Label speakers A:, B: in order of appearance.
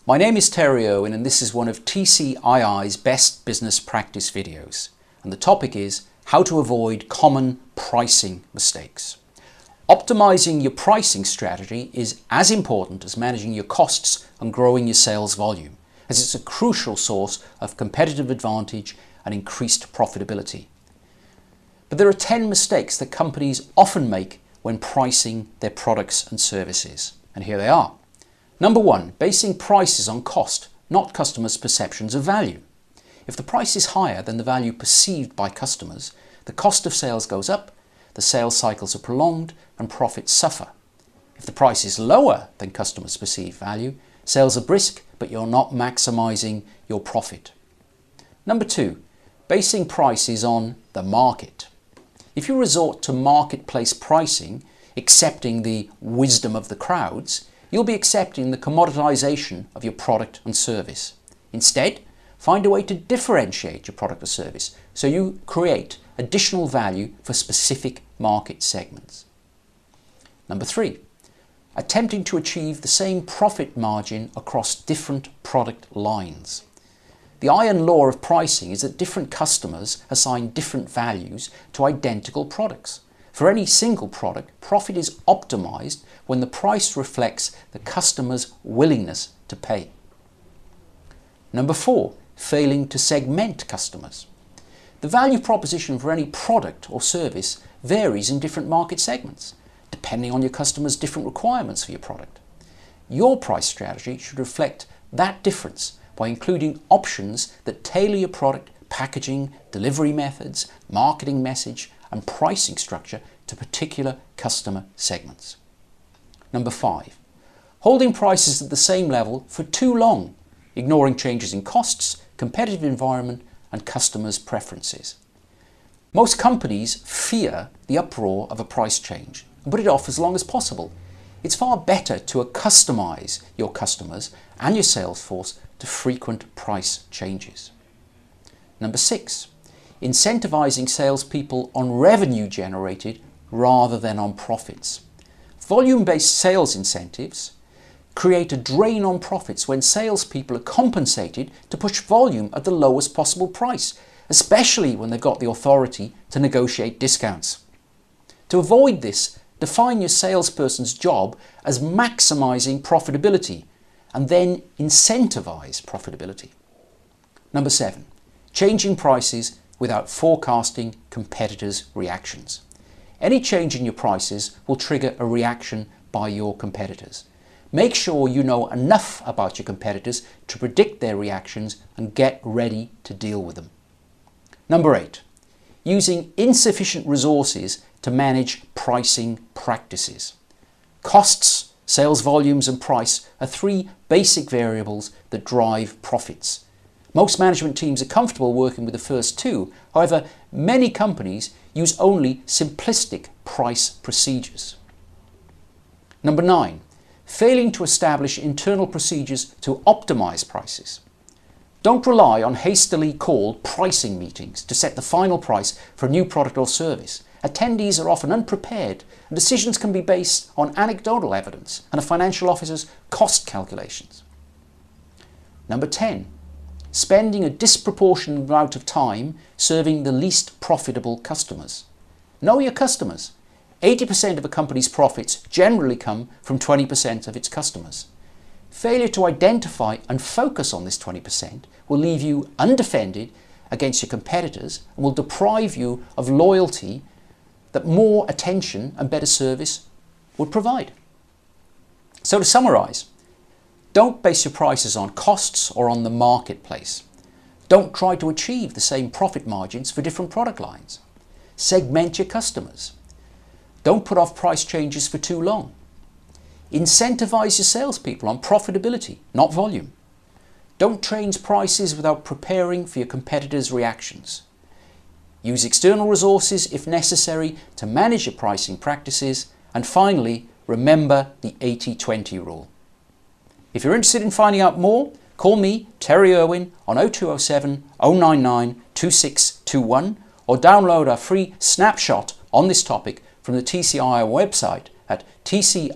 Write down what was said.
A: My name is Terry Irwin and this is one of TCII's Best Business Practice videos. And the topic is how to avoid common pricing mistakes. Optimizing your pricing strategy is as important as managing your costs and growing your sales volume, as it's a crucial source of competitive advantage and increased profitability. But there are 10 mistakes that companies often make when pricing their products and services. And here they are. Number 1, basing prices on cost, not customers' perceptions of value. If the price is higher than the value perceived by customers, the cost of sales goes up, the sales cycles are prolonged, and profits suffer. If the price is lower than customers' perceived value, sales are brisk, but you're not maximizing your profit. Number 2, basing prices on the market. If you resort to marketplace pricing, accepting the wisdom of the crowds, you'll be accepting the commoditization of your product and service. Instead, find a way to differentiate your product or service so you create additional value for specific market segments. Number 3, attempting to achieve the same profit margin across different product lines. The iron law of pricing is that different customers assign different values to identical products. For any single product, profit is optimized when the price reflects the customer's willingness to pay. Number 4, failing to segment customers. The value proposition for any product or service varies in different market segments, depending on your customers' different requirements for your product. Your price strategy should reflect that difference by including options that tailor your product, packaging, delivery methods, marketing message, and pricing structure to particular customer segments. Number 5, holding prices at the same level for too long, ignoring changes in costs, competitive environment, and customers' preferences. Most companies fear the uproar of a price change and put it off as long as possible. It's far better to customize your customers and your sales force to frequent price changes. Number 6, incentivizing salespeople on revenue generated rather than on profits. Volume-based sales incentives create a drain on profits when salespeople are compensated to push volume at the lowest possible price, especially when they've got the authority to negotiate discounts. To avoid this, define your salesperson's job as maximizing profitability and then incentivize profitability. Number 7, changing prices without forecasting competitors' reactions. Any change in your prices will trigger a reaction by your competitors. Make sure you know enough about your competitors to predict their reactions and get ready to deal with them. Number 8, using insufficient resources to manage pricing practices. Costs, sales volumes, and price are 3 basic variables that drive profits. Most management teams are comfortable working with the first 2. However, many companies use only simplistic price procedures. Number 9, failing to establish internal procedures to optimize prices. Don't rely on hastily called pricing meetings to set the final price for a new product or service. Attendees are often unprepared and decisions can be based on anecdotal evidence and a financial officer's cost calculations. Number 10, spending a disproportionate amount of time serving the least profitable customers. Know your customers. 80% of a company's profits generally come from 20% of its customers. Failure to identify and focus on this 20% will leave you undefended against your competitors and will deprive you of loyalty that more attention and better service would provide. So to summarize, don't base your prices on costs or on the marketplace. Don't try to achieve the same profit margins for different product lines. Segment your customers. Don't put off price changes for too long. Incentivize your salespeople on profitability, not volume. Don't change prices without preparing for your competitors' reactions. Use external resources if necessary to manage your pricing practices. And finally, remember the 80-20 rule. If you're interested in finding out more, call me, Terry Irwin, on 0207 099 2621 or download our free snapshot on this topic from the TCii website at tcii.co.uk.